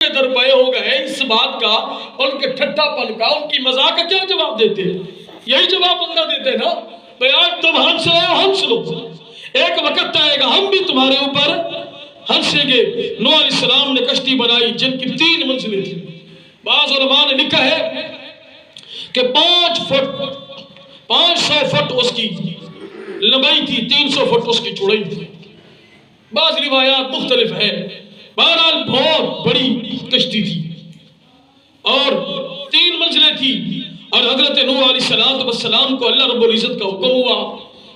درپے ہو گئے اس بات کا، ان کے ٹھٹا پن کا، ان کی مزاق کا کیا جواب دیتے؟ یہی جواب بندہ دیتے نا، بھئی آج تم ہنس رہے ہو، ہنس لو، ایک وقت آئے گا ہم بھی تمہارے اوپر ہنسیں گے۔ نوح علیہ السلام نے کشتی بنائی جن کی 3 منزلیں تھیں۔ بعض علماء نے لکھا ہے کہ 500 فٹ اس کی لمبائی تھی، 300 فٹ اس کی چوڑائی تھی۔ بعض روایات مختلف ہیں، بہرحال بہت بڑی کشتی تھی اور 3 منزلیں تھی۔ اور حضرت نوح علیہ السلام کو اللہ رب العزت کا حکم ہوا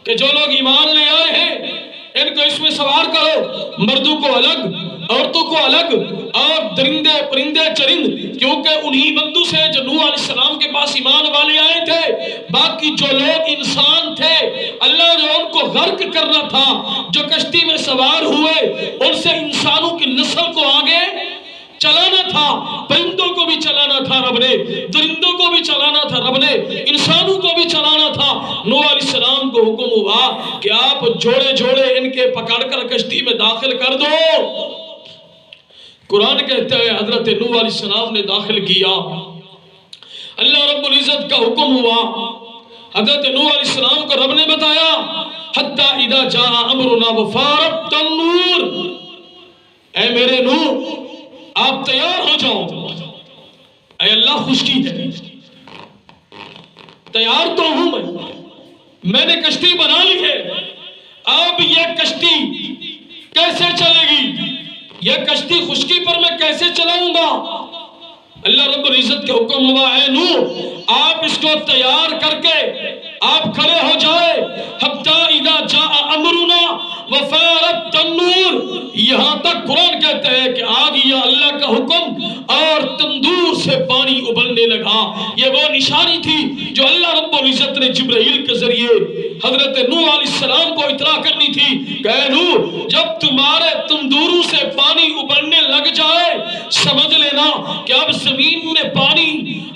کہ جو لوگ ایمان لے آئے ہیں ان کو اس میں سوار کرو، مردوں کو الگ، عورتوں کو الگ، اور درندے پرندے چرند، کیونکہ انہی بندوں سے جو نوح علیہ السلام کے پاس ایمان والے آئے تھے، باقی جو لوگ انسان تھے اللہ نے ان کو غرق کرنا تھا۔ جو کشتی میں سوار ہوئے ان سے انسانوں کی نسل کو آگے چلانا تھا، پرندوں کو بھی چلانا تھا رب نے، درندوں کو بھی چلانا تھا رب نے، انسانوں کو بھی چلانا تھا۔ نوح علیہ السلام کو حکم ہوا کہ آپ جوڑے جوڑے ان کے پکڑ کر کشتی میں داخل کر دو۔ قرآن کہتا ہے حضرت نوح علیہ السلام نے داخل کیا، اللہ رب العزت کا حکم ہوا۔ حضرت نوح علیہ السلام کو رب نے بتایا حتی اذا جاء امرنا وفارت النور، اے میرے نوح آپ تیار ہو جاؤ۔ اے اللہ خشکی ہے، تیار تو ہوں میں نے کشتی بنا لی ہے، اب یہ کشتی کیسے چلے گی؟ یہ کشتی خشکی پر میں کیسے چلاؤں گا؟ اللہ رب العزت کے حکم ہوا اے نوح آپ اس کو تیار کر کے آپ کھڑے ہو جائے۔ حتی اذا جاء امرنا وفارت النور، یہاں تک قرآن کہتا ہے کہ آ گیا اللہ کا حکم اور تندور سے پانی ابلنے لگا۔ یہ وہ نشانی تھی جو اللہ رب العزت نے جبرائیل کے ذریعے حضرت نوح علیہ السلام کو اطلاع کرنی تھی کہ اے نوح جب تمہارے تندوروں سے پانی ابلنے لگ جائے سمجھ لینا کہ اب زمین نے پانی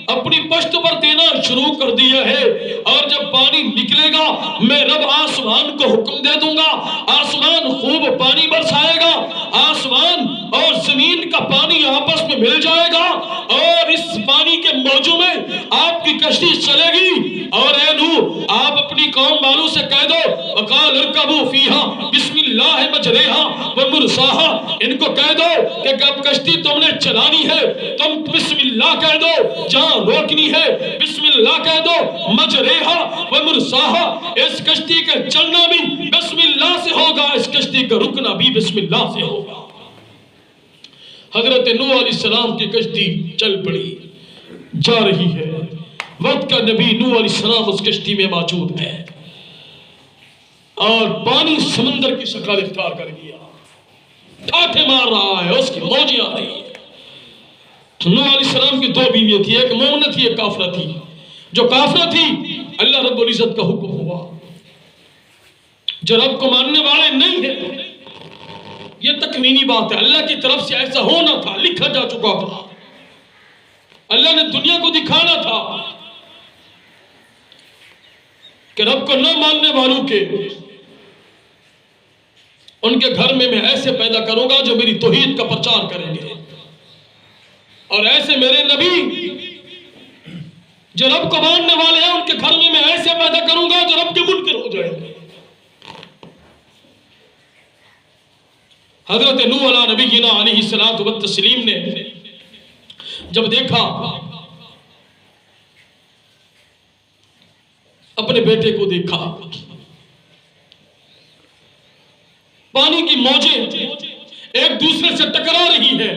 اپنی پشت پر دینا شروع کر دیا ہے، اور جب پانی نکلے گا میں رب آسمان کو حکم دے دوں گا، آسمان خوب پانی برسائے گا، آسمان اور زمین کا پانی آپس میں مل جائے گا اور اس پانی کے موجوں میں آپ کی کشتی چلے گی۔ اور اے نوح آپ اپنی قوم والوں سے کہہ دو وقال ارکبوا فیہا بسم اللہ مجریہا ومرساہا، ان کو کہہ دو کہ جب کشتی تم نے چلانی ہے تم بسم اللہ کہہ دو، جہاں روکنی ہے بسم اللہ کہہ دو، مجریہا ومرساہا، اس کشتی کا چلنا بھی بسم اللہ سے ہوگا، اس کشتی کا رکنا بھی بسم اللہ سے ہوگا۔ حضرت نوح علیہ السلام کی کشتی چل پڑی، جا رہی ہے، وقت کا نبی نوح علیہ السلام اس کشتی میں موجود ہے اور پانی سمندر کی شکل اختیار کر گیا، ٹھاٹھے مار رہا ہے، اس کی موجیں آ رہی ہے۔ نوح علیہ السلام کی 2 بیویاں تھی، ایک مومنہ تھی ایک کافرہ تھی۔ جو کافرہ تھی اللہ رب العزت کا حکم ہوا، جو رب کو ماننے والے نہیں ہیں، یہ تکوینی بات ہے، اللہ کی طرف سے ایسا ہونا تھا، لکھا جا چکا تھا، اللہ نے دنیا کو دکھانا تھا کہ رب کو نہ ماننے والوں کے ان کے گھر میں ایسے پیدا کروں گا جو میری توحید کا پرچار کریں گے، اور ایسے میرے نبی جو رب کو ماننے والے ہیں ان کے گھر میں ایسے پیدا کروں گا جو رب کے منکر ہو جائیں گے۔ حضرت نوح علیہ نبینا علیہ الصلوۃ والتسلیم نے جب دیکھا اپنے بیٹے کو دیکھا، پانی کی موجیں ایک دوسرے سے ٹکرا رہی ہے،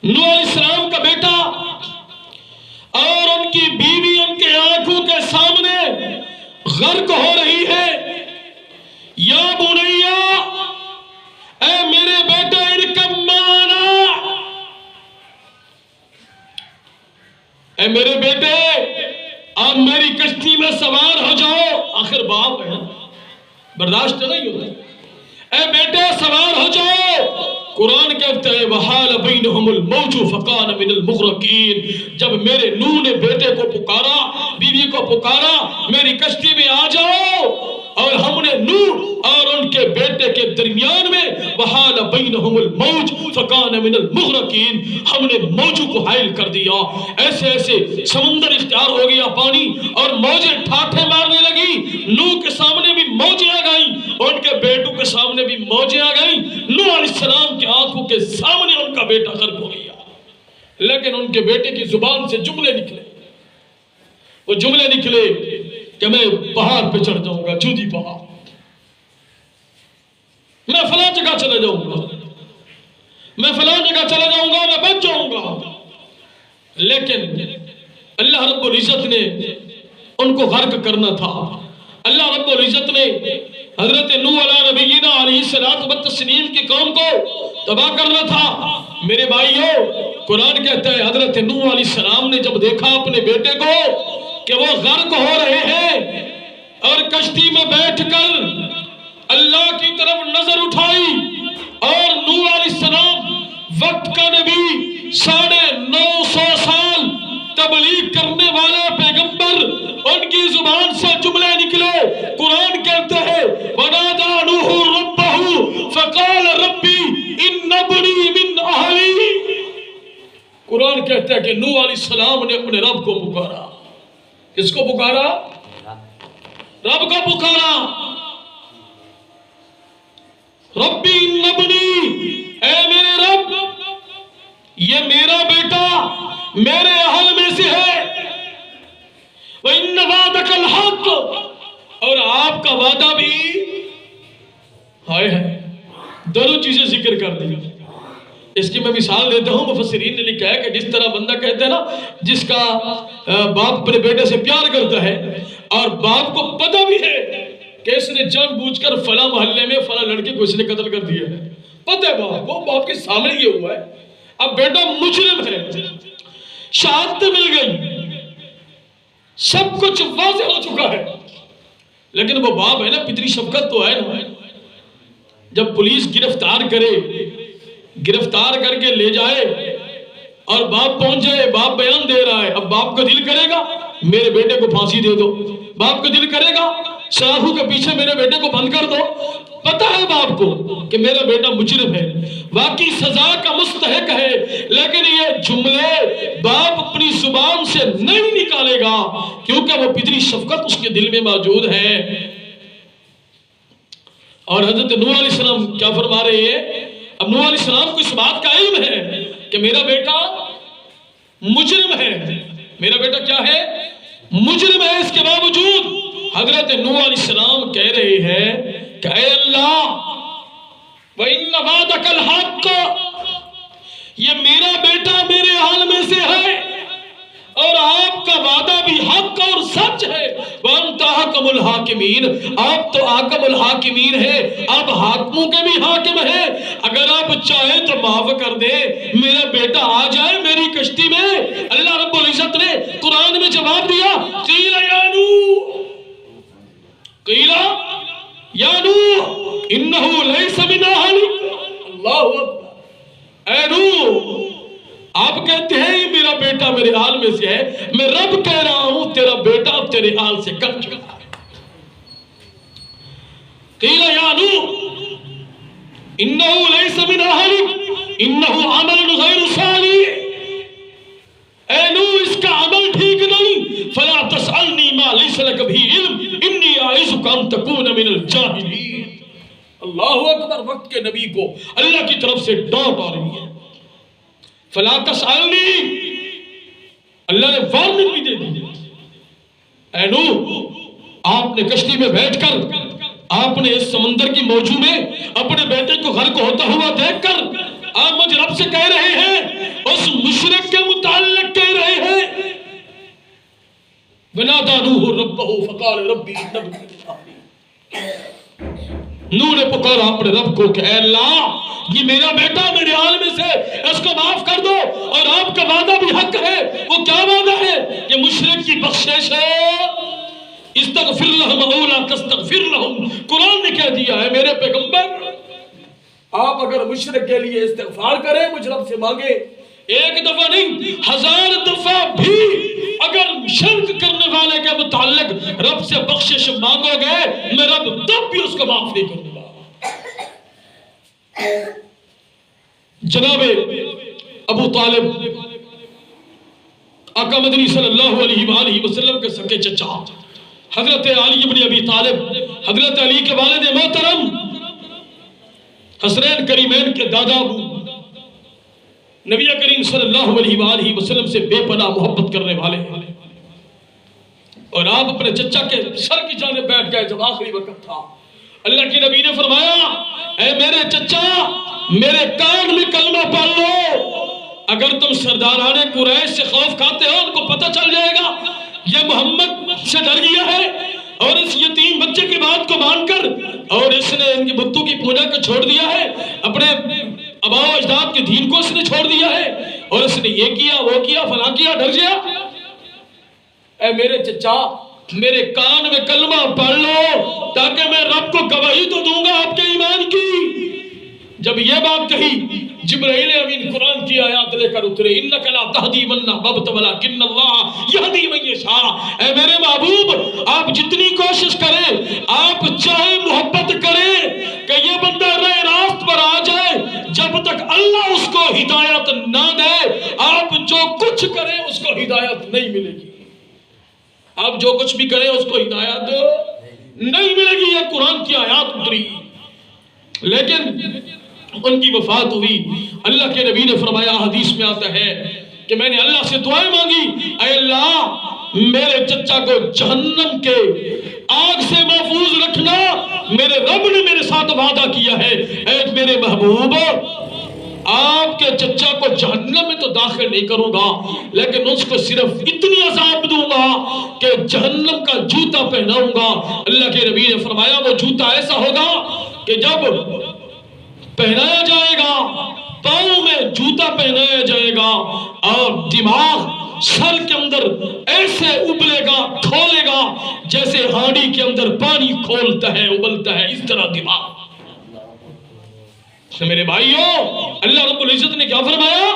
نوح علیہ السلام کا بیٹا اور ان کی بیوی ان کے آنکھوں کے سامنے غرق ہو رہی ہے۔ یا بنیا، اے میرے بیٹے ارکب معنا، اے میرے بیٹے آپ میری کشتی میں سوار ہو جاؤ۔ آخر باپ ہے، برداشت نہیں ہوتا، اے بیٹے سوار ہو جاؤ۔ قرآن کہتا ہے وَحَالَ بَيْنَهُمُ الْمَوْجُ فَكَانَ مِنَ الْمُغْرَقِينَ، جب میرے نوح نے بیٹے کو پکارا، بیوی کو پکارا میری کشتی میں آ جاؤ، اور ہم نے نوح اور ان کے بیٹے کے درمیان میں وَحَالَ بَيْنَهُمُ الْمَوْجُ فَكَانَ فکان من المغرقین، ہم نے موجوں کو حائل کر دیا، ایسے ایسے سمندر اختیار ہو گیا پانی اور موجیں ٹھاٹھے مارنے لگی، نوح کے سامنے بھی موجیں آ گئیں اور ان کے بیٹوں کے سامنے بھی موجیں آ گئیں، نوح علیہ السلام کی آنکھوں کے سامنے ان کا بیٹا غرق ہو گیا، لیکن ان کے بیٹے کی زبان سے جملے نکلے، وہ جملے نکلے کہ میں پہاڑ پہ چڑھ جاؤں گا، جودی پہاڑ، میں فلاں جگہ چلے جاؤں گا، میں فلاں جگہ چلے جاؤں گا، میں بچ جاؤں گا، لیکن اللہ رب العزت نے ان کو غرق کرنا تھا، اللہ رب العزت نے حضرت نوح علیہ نبینا علیہ الصلوۃ والتسلیم کی قوم کو تباہ کرنا تھا۔ میرے بھائیو، قرآن کہتا ہے حضرت نوح علیہ السلام نے جب دیکھا اپنے بیٹے کو کہ وہ غرق ہو رہے ہیں اور کشتی میں بیٹھ کر اللہ کی طرف نظر اٹھائی، اور نوح علیہ السلام وقت کا نبی 950 سال تبلیغ کرنے والا پیغمبر، ان کی زبان سے جملے نکلے، قرآن کہتا ہے وَنَادَى نُوحٌ رَبَّهُ فَقَالَ رَبِّ إِنَّ ابْنِي مِنْ أَهْلِي۔ قرآن کہتا ہے کہ نوح علیہ السلام نے اپنے رب کو پکارا، کس کو پکارا؟ رب کو پکارا، ربی ان ابنی، اے میرے رب یہ میرا بیٹا میرے اہل میں سے ہے، وَإِنَّ وَعْدَكَ الْحَقُّ، اور آپ کا وعدہ بھی ہائے ہے، دونوں چیزیں ذکر کر دی۔ اس کی میں مثال دیتا ہوں، مفسرین نے لکھا ہے کہ جس طرح بندہ کہتا ہے نا، جس کا باپ اپنے بیٹے سے پیار کرتا ہے اور باپ کو پتہ بھی ہے کہ اس نے جان بوجھ کر فلاں محلے میں فلاں لڑکے کو اس نے قتل کر دیا ہے، پتہ ہے باپ کو، باپ کے سامنے یہ ہوا ہے، اب بیٹا مجرم ہے، شہادت مل گئی، سب کچھ واضح ہو چکا ہے، لیکن وہ باپ ہے نا، پتری شفقت تو ہے نا، جب پولیس گرفتار کر کے لے جائے اور باپ پہنچ جائے، باپ بیان دے رہا ہے، اب باپ کا دل کرے گا میرے بیٹے کو پھانسی دے دو، باپ کا دل کرے گا سلاخوں کے پیچھے میرے بیٹے کو بند کر دو، پتہ ہے باپ کو کہ میرا بیٹا مجرم ہے، واقعی سزا کا مستحق ہے، لیکن یہ جملے باپ اپنی زبان سے نہیں نکالے گا کیونکہ وہ پدری شفقت اس کے دل میں موجود ہے۔ اور حضرت نوح علیہ السلام کیا فرما رہے ہیں؟ اب نوح علیہ السلام کو اس بات کا علم ہے کہ میرا بیٹا مجرم ہے، میرا بیٹا کیا ہے؟ مجرم ہے، اس کے باوجود حضرت نوح علیہ السلام کہہ رہے ہیں کہ اے اللہ وَإِنَّ وَعْدَكَ الْحَقُّ، یہ میرا بیٹا میرے حال میں سے ہے اور آپ کا وعدہ بھی حق اور سچ ہے، وَأَنْتَ أَحْكَمُ الْحَاكِمِينَ، آپ تو حاکم الحاکمین ہیں، آپ حاکموں کے بھی حاکم ہیں، اگر آپ چاہیں تو معاف کر دیں، میرا بیٹا آ جائے میری کشتی میں۔ اللہ رب العزت نے قرآن میں جواب دیا، قِيلَ يَا نُوحُ، قِيلَ يَا نُوحُ إِنَّهُ لَيْسَ مِنْ أَهْلِكَ، اللہ اکبر، اے نوح آپ کہتے ہیں یہ میرا بیٹا میرے حال میں سے ہے، میں رب کہہ رہا ہوں تیرا بیٹا اب تیرے حال سے کٹ چکا ہے۔ قیل یا نوح انہو لیس من اہلک انہو عمل غیر صالح، اے نوح اس کا عمل ٹھیک نہیں، فلا تسألنی ما لیس لک بھی علم انی اعظک ان تکون من الجاہلین۔ اللہ اکبر، وقت کے نبی کو اللہ کی طرف سے ڈانٹ آ رہی ہے، فلا تسألنی، اللہ نے وارننگ بھی دے دی، اے نوح آپ نے کشتی میں بیٹھ کر آپ نے اس سمندر کی موجوں میں اپنے بیٹے کو غرق ہوتا ہوا دیکھ کر آپ مجھ رب سے کہہ رہے ہیں، اس مشرک کے متعلق کہہ رہے ہیں، وَنَادَى نُوحٌ رَبَّهُ فَقَالَ رَبِّ إِنَّ ابْنِي مِنْ أَهْلِي، نوح نے پکارا اپنے رب کو کہ اے اللہ یہ میرا بیٹا میرے حال میں سے، اس کو معاف کر دو، اور آپ کا وعدہ بھی حق ہے، وہ کیا وعدہ ہے؟ یہ مشرک کی بخشش ہے، استغفر لہم او لا تستغفر لہم، قرآن نے کہہ دیا ہے میرے پیغمبر آپ اگر مشرک کے لیے استغفار کریں، مجھ رب سے مانگے، ایک دفعہ نہیں 1000 دفعہ بھی اگر شرک کرنے والے کے متعلق رب سے بخشش مانگو گے، میں رب تب بھی اس کو معاف نہیں کروں گا۔ جناب ابو طالب آقا مدنی صلی اللہ علیہ وآلہ وسلم کے سکے چچا حضرت علی بن ابی طالب، حضرت علی کے والد محترم حسنین کریمین کے دادا ابو، نبی کریم صلی اللہ علیہ وآلہ وسلم سے بے پناہ محبت کرنے والے، اور آپ اپنے چچا کے سر کی جانب بیٹھ گئے جب آخری وقت تھا۔ اللہ کے نبی نے فرمایا، اے میرے چچا، میرے کان میں کلمہ پڑھ لو، اگر تم سرداران قریش سے خوف کھاتے ہو، ان کو پتہ چل جائے گا یہ محمد سے ڈر گیا ہے اور اس یتیم بچے کی بات کو مان کر اور اس نے ان کی بتوں کی پوجا کو چھوڑ دیا ہے، اپنے آباء و اجداد کے دین کو اس نے چھوڑ دیا ہے اور اس نے یہ کیا وہ کیا فلاں کیا، ڈر گیا۔ اے میرے چچا، میرے کان میں کلمہ پڑھ لو تاکہ میں رب کو گواہی تو دوں گا آپ کے ایمان کی۔ جب یہ بات کہی، جبرائیل امین قرآن کی آیات لے کر اترے، انک لا تہدی من احببت ولکن اللہ یہدی من یشاء۔ اے میرے محبوب، آپ جتنی کوشش کریں، آپ چاہے محبت کریں کہ یہ بندہ راہ راست پر آ جائے، جب تک اللہ اس کو ہدایت نہ دے، آپ جو کچھ کریں اس کو ہدایت نہیں ملے گی۔ آپ جو کچھ بھی کریں اس کو ہدایت نہیں ملے گی۔ یہ قرآن کی آیات اتری، لیکن ان کی وفات ہوئی۔ اللہ کے نبی نے فرمایا، حدیث میں آتا ہے کہ میں نے اللہ سے دعائیں مانگی، اے اللہ میرے چچا کو جہنم کے آگ سے محفوظ رکھنا، میرے رب نے میرے ساتھ وعدہ کیا ہے۔ اے میرے محبوب، آپ کے چچا کو جہنم میں تو داخل نہیں کروں گا، لیکن اس کو صرف اتنی عذاب دوں گا کہ جہنم کا جوتا پہناؤں گا۔ اللہ کے نبی نے فرمایا، وہ جوتا ایسا ہوگا کہ جب پہنایا جائے گا، پاؤں میں جوتا پہنایا جائے گا اور دماغ سر کے اندر ایسے ابلے گا، کھولے گا جیسے ہانڈی کے اندر پانی کھولتا ہے، ابلتا ہے، اس طرح دماغ۔ میرے بھائیو، اللہ رب العزت نے کیا فرمایا؟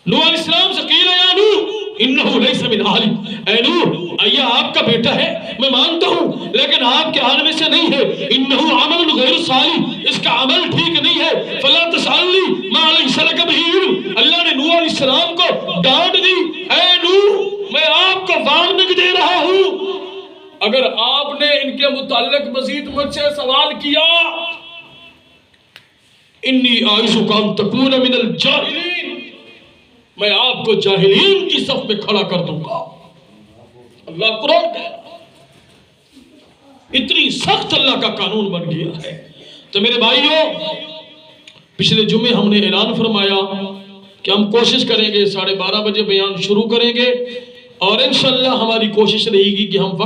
نوح علیہ السلام سے قیل یا نوح انہو لیس من اہلک، اے نوح یہ آپ کا بیٹا ہے، میں مانتا ہوں، لیکن آپ کے آل میں سے نہیں ہے۔ انہو عمل غیر صالح، اس کا عمل ٹھیک نہیں ہے۔ فلا تسألنی ما لیس لک بہ علم۔ اللہ نے نوح علیہ السلام کو ڈانٹ دی، اے نوح میں آپ کو وارننگ دے رہا ہوں، اگر آپ نے ان کے متعلق مزید مجھ سے سوال کیا، انی اعوذک ان تکون من الجاہلین، میں آپ کو جاہلین کی صف میں کھڑا کر دوں گا۔ اللہ قرآن ہے، اتنی سخت اللہ کا قانون بن گیا ہے۔ تو میرے بھائیوں، پچھلے جمعے ہم نے اعلان فرمایا کہ ہم کوشش کریں گے 12:30 بجے بیان شروع کریں گے، اور انشاءاللہ ہماری کوشش رہے گی کہ ہم وقت